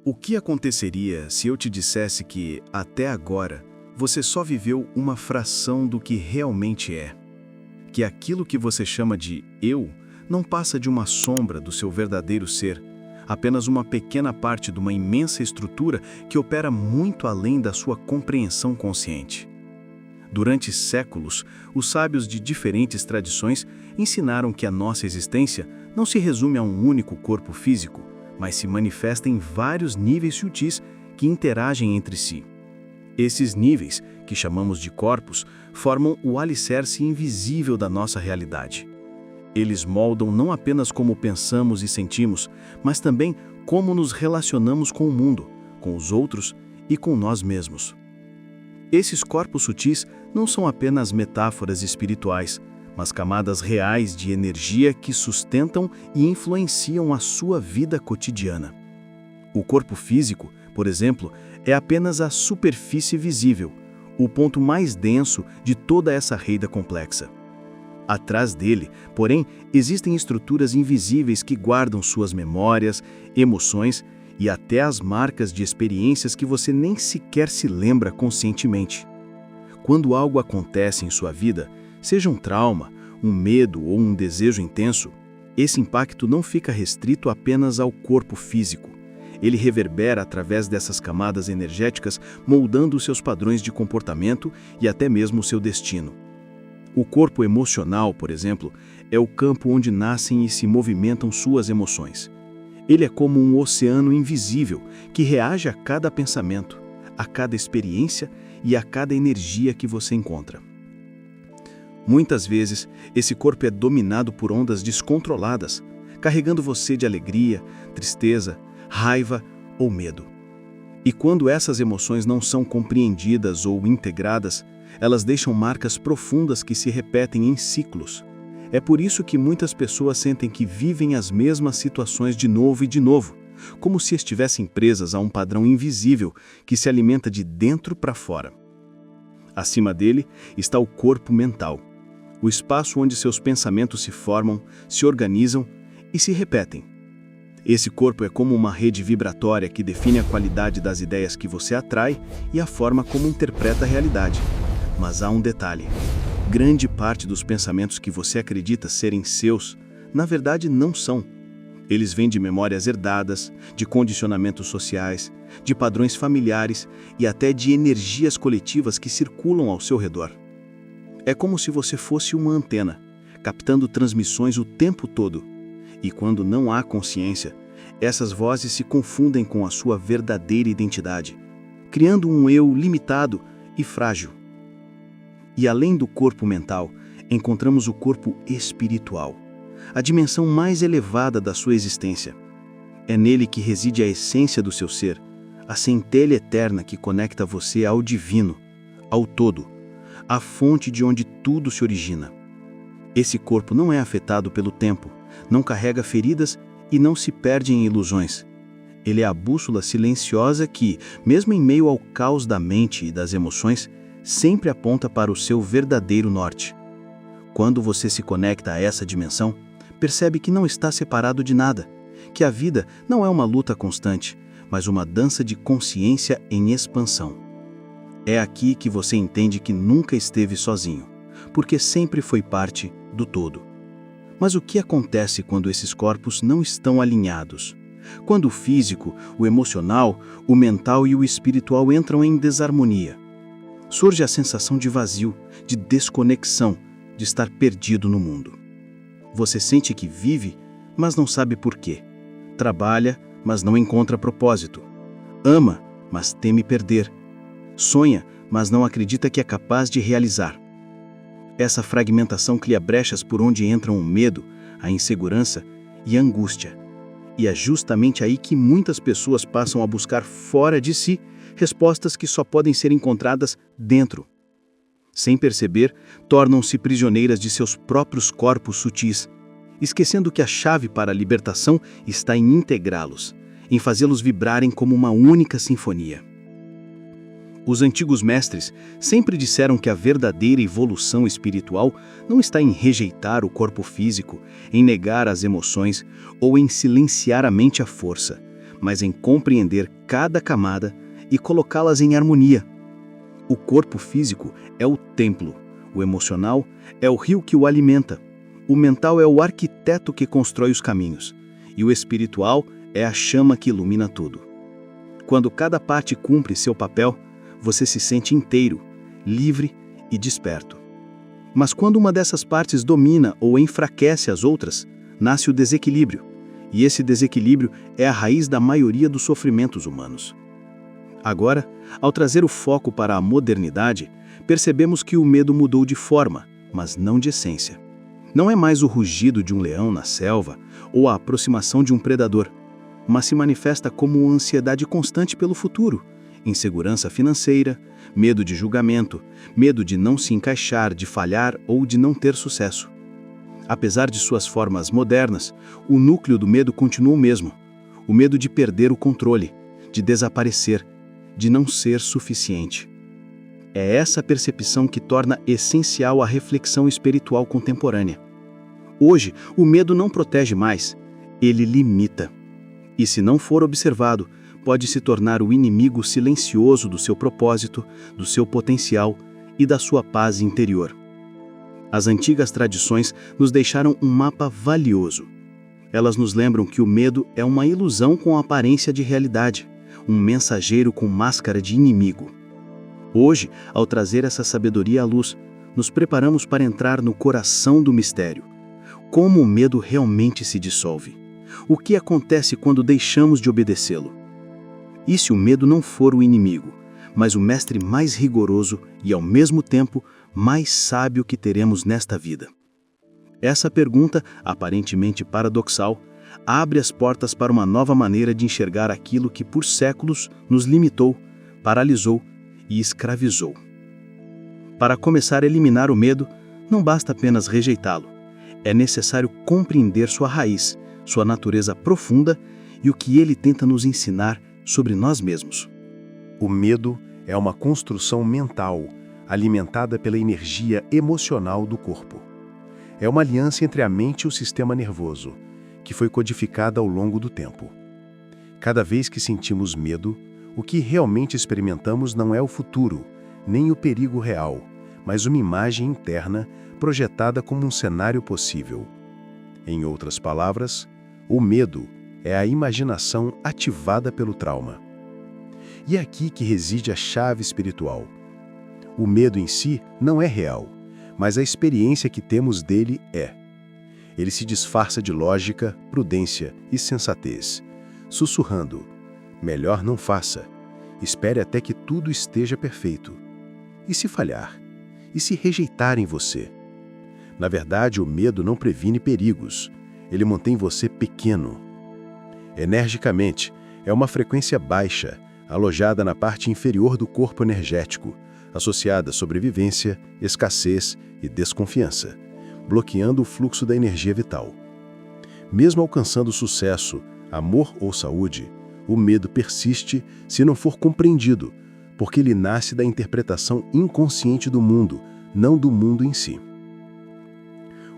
O que aconteceria se eu te dissesse que, até agora, você só viveu uma fração do que realmente é? Que aquilo que você chama de eu não passa de uma sombra do seu verdadeiro ser, apenas uma pequena parte de uma imensa estrutura que opera muito além da sua compreensão consciente. Durante séculos, os sábios de diferentes tradições ensinaram que a nossa existência não se resume a um único corpo físico, mas se manifesta em vários níveis sutis que interagem entre si. Esses níveis, que chamamos de corpos, formam o alicerce invisível da nossa realidade. Eles moldam não apenas como pensamos e sentimos, mas também como nos relacionamos com o mundo, com os outros e com nós mesmos. Esses corpos sutis não são apenas metáforas espirituais, mas camadas reais de energia que sustentam e influenciam a sua vida cotidiana. O corpo físico, por exemplo, é apenas a superfície visível, o ponto mais denso de toda essa rede complexa. Atrás dele, porém, existem estruturas invisíveis que guardam suas memórias, emoções e até as marcas de experiências que você nem sequer se lembra conscientemente. Quando algo acontece em sua vida, seja um trauma, um medo ou um desejo intenso, esse impacto não fica restrito apenas ao corpo físico. Ele reverbera através dessas camadas energéticas, moldando seus padrões de comportamento e até mesmo o seu destino. O corpo emocional, por exemplo, é o campo onde nascem e se movimentam suas emoções. Ele é como um oceano invisível que reage a cada pensamento, a cada experiência e a cada energia que você encontra. Muitas vezes, esse corpo é dominado por ondas descontroladas, carregando você de alegria, tristeza, raiva ou medo. E quando essas emoções não são compreendidas ou integradas, elas deixam marcas profundas que se repetem em ciclos. É por isso que muitas pessoas sentem que vivem as mesmas situações de novo, como se estivessem presas a um padrão invisível que se alimenta de dentro para fora. Acima dele está o corpo mental, o espaço onde seus pensamentos se formam, se organizam e se repetem. Esse corpo é como uma rede vibratória que define a qualidade das ideias que você atrai e a forma como interpreta a realidade. Mas há um detalhe: grande parte dos pensamentos que você acredita serem seus, na verdade não são. Eles vêm de memórias herdadas, de condicionamentos sociais, de padrões familiares e até de energias coletivas que circulam ao seu redor. É como se você fosse uma antena, captando transmissões o tempo todo. E quando não há consciência, essas vozes se confundem com a sua verdadeira identidade, criando um eu limitado e frágil. E além do corpo mental, encontramos o corpo espiritual, a dimensão mais elevada da sua existência. É nele que reside a essência do seu ser, a centelha eterna que conecta você ao divino, ao todo, à fonte de onde tudo se origina. Esse corpo não é afetado pelo tempo, não carrega feridas e não se perde em ilusões. Ele é a bússola silenciosa que, mesmo em meio ao caos da mente e das emoções, sempre aponta para o seu verdadeiro norte. Quando você se conecta a essa dimensão, percebe que não está separado de nada, que a vida não é uma luta constante, mas uma dança de consciência em expansão. É aqui que você entende que nunca esteve sozinho, porque sempre foi parte do todo. Mas o que acontece quando esses corpos não estão alinhados? Quando o físico, o emocional, o mental e o espiritual entram em desarmonia? Surge a sensação de vazio, de desconexão, de estar perdido no mundo. Você sente que vive, mas não sabe por quê. Trabalha, mas não encontra propósito. Ama, mas teme perder. Sonha, mas não acredita que é capaz de realizar. Essa fragmentação cria brechas por onde entram o medo, a insegurança e a angústia. E é justamente aí que muitas pessoas passam a buscar fora de si respostas que só podem ser encontradas dentro. Sem perceber, tornam-se prisioneiras de seus próprios corpos sutis, esquecendo que a chave para a libertação está em integrá-los, em fazê-los vibrarem como uma única sinfonia. Os antigos mestres sempre disseram que a verdadeira evolução espiritual não está em rejeitar o corpo físico, em negar as emoções ou em silenciar a mente à força, mas em compreender cada camada e colocá-las em harmonia. O corpo físico é o templo, o emocional é o rio que o alimenta, o mental é o arquiteto que constrói os caminhos, e o espiritual é a chama que ilumina tudo. Quando cada parte cumpre seu papel, você se sente inteiro, livre e desperto. Mas quando uma dessas partes domina ou enfraquece as outras, nasce o desequilíbrio, e esse desequilíbrio é a raiz da maioria dos sofrimentos humanos. Agora, ao trazer o foco para a modernidade, percebemos que o medo mudou de forma, mas não de essência. Não é mais o rugido de um leão na selva ou a aproximação de um predador, mas se manifesta como uma ansiedade constante pelo futuro, insegurança financeira, medo de julgamento, medo de não se encaixar, de falhar ou de não ter sucesso. Apesar de suas formas modernas, o núcleo do medo continua o mesmo: o medo de perder o controle, de desaparecer, de não ser suficiente. É essa percepção que torna essencial a reflexão espiritual contemporânea. Hoje, o medo não protege mais, ele limita. E se não for observado, pode se tornar o inimigo silencioso do seu propósito, do seu potencial e da sua paz interior. As antigas tradições nos deixaram um mapa valioso. Elas nos lembram que o medo é uma ilusão com aparência de realidade, um mensageiro com máscara de inimigo. Hoje, ao trazer essa sabedoria à luz, nos preparamos para entrar no coração do mistério. Como o medo realmente se dissolve? O que acontece quando deixamos de obedecê-lo? E se o medo não for o inimigo, mas o mestre mais rigoroso e, ao mesmo tempo, mais sábio que teremos nesta vida? Essa pergunta, aparentemente paradoxal, abre as portas para uma nova maneira de enxergar aquilo que por séculos nos limitou, paralisou e escravizou. Para começar a eliminar o medo, não basta apenas rejeitá-lo. É necessário compreender sua raiz, sua natureza profunda e o que ele tenta nos ensinar sobre nós mesmos. O medo é uma construção mental, alimentada pela energia emocional do corpo. É uma aliança entre a mente e o sistema nervoso, que foi codificada ao longo do tempo. Cada vez que sentimos medo, o que realmente experimentamos não é o futuro, nem o perigo real, mas uma imagem interna projetada como um cenário possível. Em outras palavras, o medo é a imaginação ativada pelo trauma. E é aqui que reside a chave espiritual. O medo em si não é real, mas a experiência que temos dele é. Ele se disfarça de lógica, prudência e sensatez, sussurrando: melhor não faça, espere até que tudo esteja perfeito. E se falhar? E se rejeitarem você? Na verdade, o medo não previne perigos, ele mantém você pequeno. Energicamente, é uma frequência baixa, alojada na parte inferior do corpo energético, associada à sobrevivência, escassez e desconfiança, bloqueando o fluxo da energia vital. Mesmo alcançando sucesso, amor ou saúde, o medo persiste se não for compreendido, porque ele nasce da interpretação inconsciente do mundo, não do mundo em si.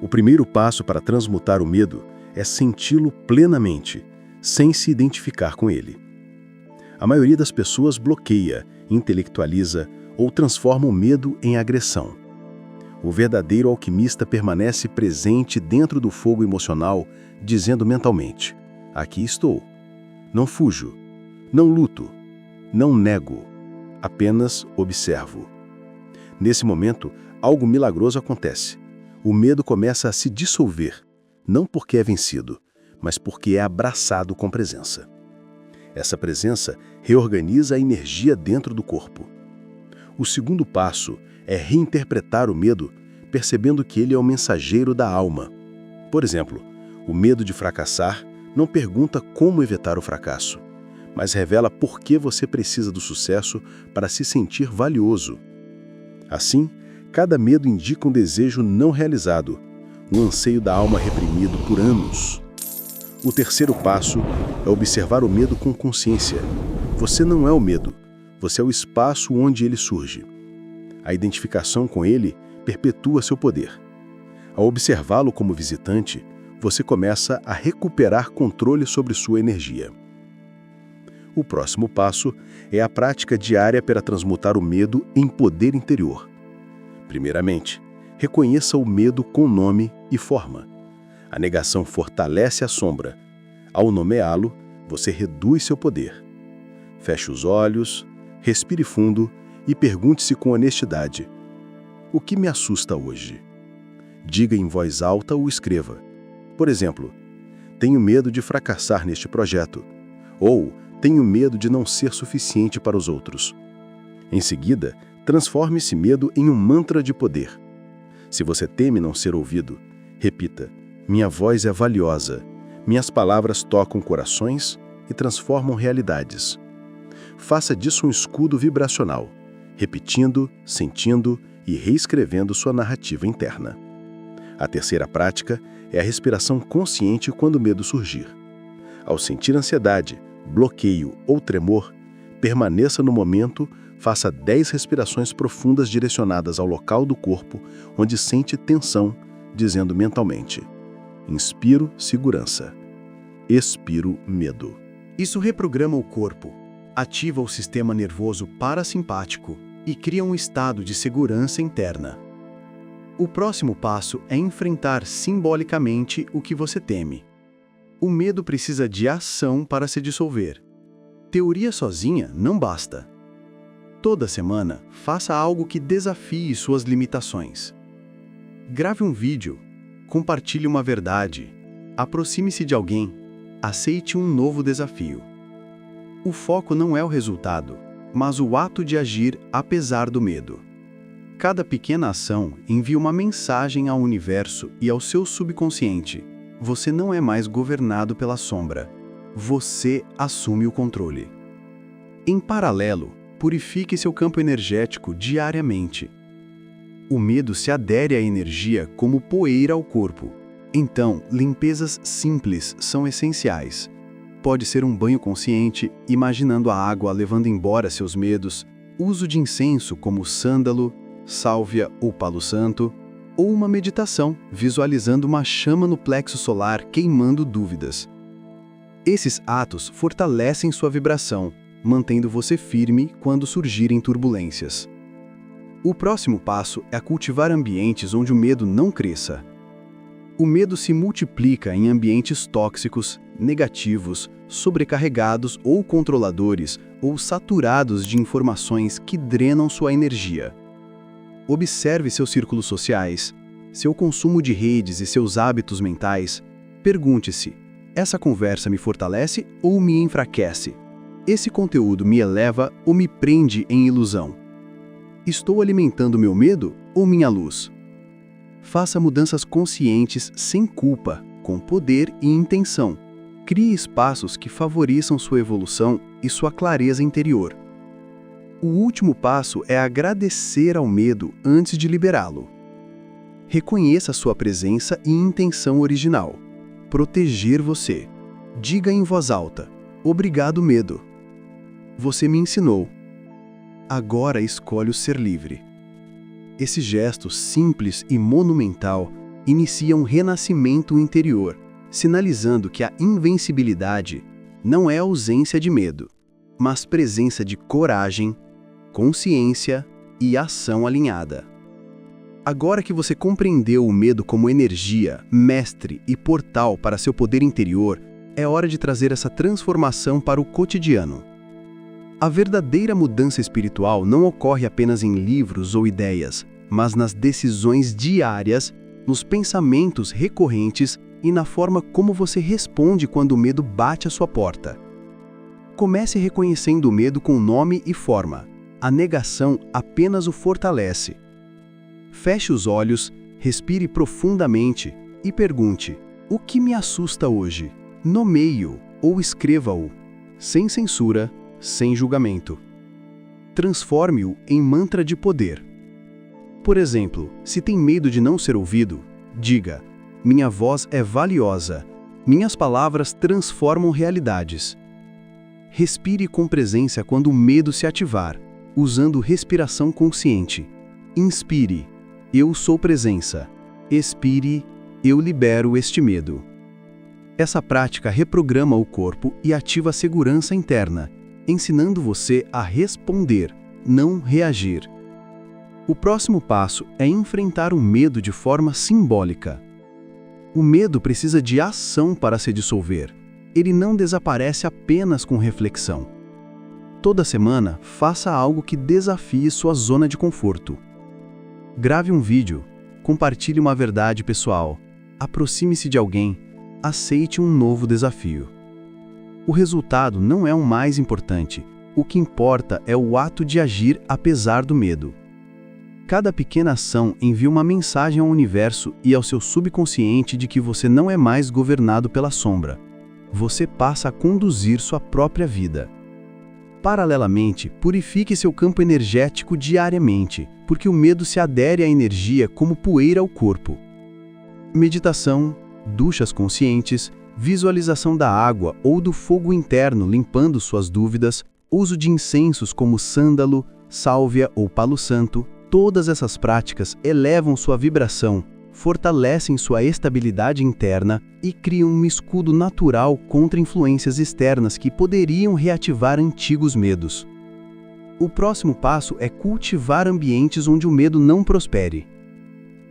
O primeiro passo para transmutar o medo é senti-lo plenamente, sem se identificar com ele. A maioria das pessoas bloqueia, intelectualiza ou transforma o medo em agressão. O verdadeiro alquimista permanece presente dentro do fogo emocional, dizendo mentalmente: aqui estou. Não fujo, não luto, não nego, apenas observo. Nesse momento, algo milagroso acontece. O medo começa a se dissolver, não porque é vencido, mas porque é abraçado com presença. Essa presença reorganiza a energia dentro do corpo. O segundo passo é reinterpretar o medo, percebendo que ele é o mensageiro da alma. Por exemplo, o medo de fracassar não pergunta como evitar o fracasso, mas revela por que você precisa do sucesso para se sentir valioso. Assim, cada medo indica um desejo não realizado, um anseio da alma reprimido por anos. O terceiro passo é observar o medo com consciência. Você não é o medo, você é o espaço onde ele surge. A identificação com ele perpetua seu poder. Ao observá-lo como visitante, você começa a recuperar controle sobre sua energia. O próximo passo é a prática diária para transmutar o medo em poder interior. Primeiramente, reconheça o medo com nome e forma. A negação fortalece a sombra. Ao nomeá-lo, você reduz seu poder. Feche os olhos, respire fundo e pergunte-se com honestidade: o que me assusta hoje? Diga em voz alta ou escreva. Por exemplo, tenho medo de fracassar neste projeto. Ou tenho medo de não ser suficiente para os outros. Em seguida, transforme esse medo em um mantra de poder. Se você teme não ser ouvido, repita: minha voz é valiosa. Minhas palavras tocam corações e transformam realidades. Faça disso um escudo vibracional, repetindo, sentindo e reescrevendo sua narrativa interna. A terceira prática é a respiração consciente quando o medo surgir. Ao sentir ansiedade, bloqueio ou tremor, permaneça no momento, faça 10 respirações profundas direcionadas ao local do corpo onde sente tensão, dizendo mentalmente: inspiro segurança, expiro medo. Isso reprograma o corpo, ativa o sistema nervoso parasimpático e cria um estado de segurança interna. O próximo passo é enfrentar simbolicamente o que você teme. O medo precisa de ação para se dissolver. Teoria sozinha não basta. Toda semana, faça algo que desafie suas limitações. Grave um vídeo, compartilhe uma verdade, aproxime-se de alguém, aceite um novo desafio. O foco não é o resultado, mas o ato de agir apesar do medo. Cada pequena ação envia uma mensagem ao universo e ao seu subconsciente. Você não é mais governado pela sombra. Você assume o controle. Em paralelo, purifique seu campo energético diariamente. O medo se adere à energia como poeira ao corpo. Então, limpezas simples são essenciais. Pode ser um banho consciente, imaginando a água levando embora seus medos, uso de incenso como sândalo, sálvia ou palo santo, ou uma meditação, visualizando uma chama no plexo solar queimando dúvidas. Esses atos fortalecem sua vibração, mantendo você firme quando surgirem turbulências. O próximo passo é cultivar ambientes onde o medo não cresça. O medo se multiplica em ambientes tóxicos, negativos, sobrecarregados ou controladores ou saturados de informações que drenam sua energia. Observe seus círculos sociais, seu consumo de redes e seus hábitos mentais. Pergunte-se: essa conversa me fortalece ou me enfraquece? Esse conteúdo me eleva ou me prende em ilusão? Estou alimentando meu medo ou minha luz? Faça mudanças conscientes sem culpa, com poder e intenção. Crie espaços que favoreçam sua evolução e sua clareza interior. O último passo é agradecer ao medo antes de liberá-lo. Reconheça sua presença e intenção original: proteger você. Diga em voz alta: obrigado, medo. Você me ensinou. Agora escolho ser livre. Esse gesto simples e monumental inicia um renascimento interior, sinalizando que a invencibilidade não é ausência de medo, mas presença de coragem, consciência e ação alinhada. Agora que você compreendeu o medo como energia, mestre e portal para seu poder interior, é hora de trazer essa transformação para o cotidiano. A verdadeira mudança espiritual não ocorre apenas em livros ou ideias, mas nas decisões diárias, nos pensamentos recorrentes e na forma como você responde quando o medo bate à sua porta. Comece reconhecendo o medo com nome e forma. A negação apenas o fortalece. Feche os olhos, respire profundamente e pergunte: o que me assusta hoje? Nomeie-o ou escreva-o, sem censura, sem julgamento. Transforme-o em mantra de poder. Por exemplo, se tem medo de não ser ouvido, diga: minha voz é valiosa, minhas palavras transformam realidades. Respire com presença quando o medo se ativar, usando respiração consciente. Inspire: eu sou presença. Expire: eu libero este medo. Essa prática reprograma o corpo e ativa a segurança interna, ensinando você a responder, não reagir. O próximo passo é enfrentar o medo de forma simbólica. O medo precisa de ação para se dissolver. Ele não desaparece apenas com reflexão. Toda semana, faça algo que desafie sua zona de conforto. Grave um vídeo, compartilhe uma verdade pessoal, aproxime-se de alguém, aceite um novo desafio. O resultado não é o mais importante, o que importa é o ato de agir apesar do medo. Cada pequena ação envia uma mensagem ao universo e ao seu subconsciente de que você não é mais governado pela sombra. Você passa a conduzir sua própria vida. Paralelamente, purifique seu campo energético diariamente, porque o medo se adere à energia como poeira ao corpo. Meditação, duchas conscientes, visualização da água ou do fogo interno limpando suas dúvidas, uso de incensos como sândalo, sálvia ou palo santo, todas essas práticas elevam sua vibração, fortalecem sua estabilidade interna e criam um escudo natural contra influências externas que poderiam reativar antigos medos. O próximo passo é cultivar ambientes onde o medo não prospere.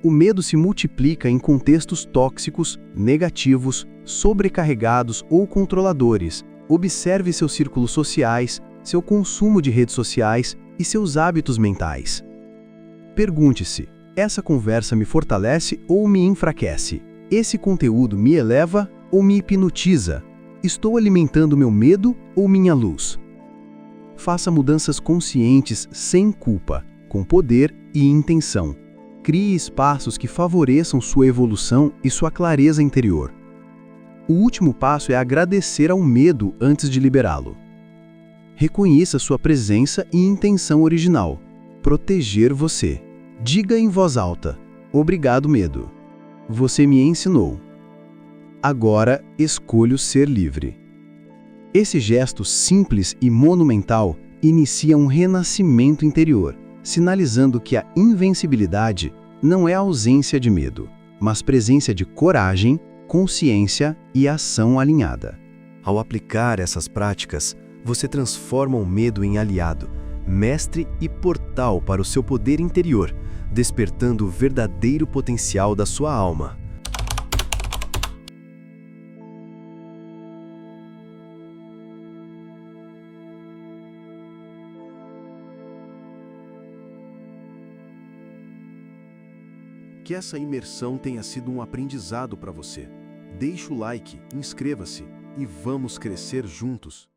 O medo se multiplica em contextos tóxicos, negativos, sobrecarregados ou controladores. Observe seus círculos sociais, seu consumo de redes sociais e seus hábitos mentais. Pergunte-se: essa conversa me fortalece ou me enfraquece? Esse conteúdo me eleva ou me hipnotiza? Estou alimentando meu medo ou minha luz? Faça mudanças conscientes sem culpa, com poder e intenção. Crie espaços que favoreçam sua evolução e sua clareza interior. O último passo é agradecer ao medo antes de liberá-lo. Reconheça sua presença e intenção original: proteger você. Diga em voz alta: obrigado, medo. Você me ensinou. Agora escolho ser livre. Esse gesto simples e monumental inicia um renascimento interior, sinalizando que a invencibilidade não é ausência de medo, mas presença de coragem, consciência e ação alinhada. Ao aplicar essas práticas, você transforma o medo em aliado, mestre e portal para o seu poder interior, despertando o verdadeiro potencial da sua alma. Que essa imersão tenha sido um aprendizado para você. Deixe o like, inscreva-se e vamos crescer juntos.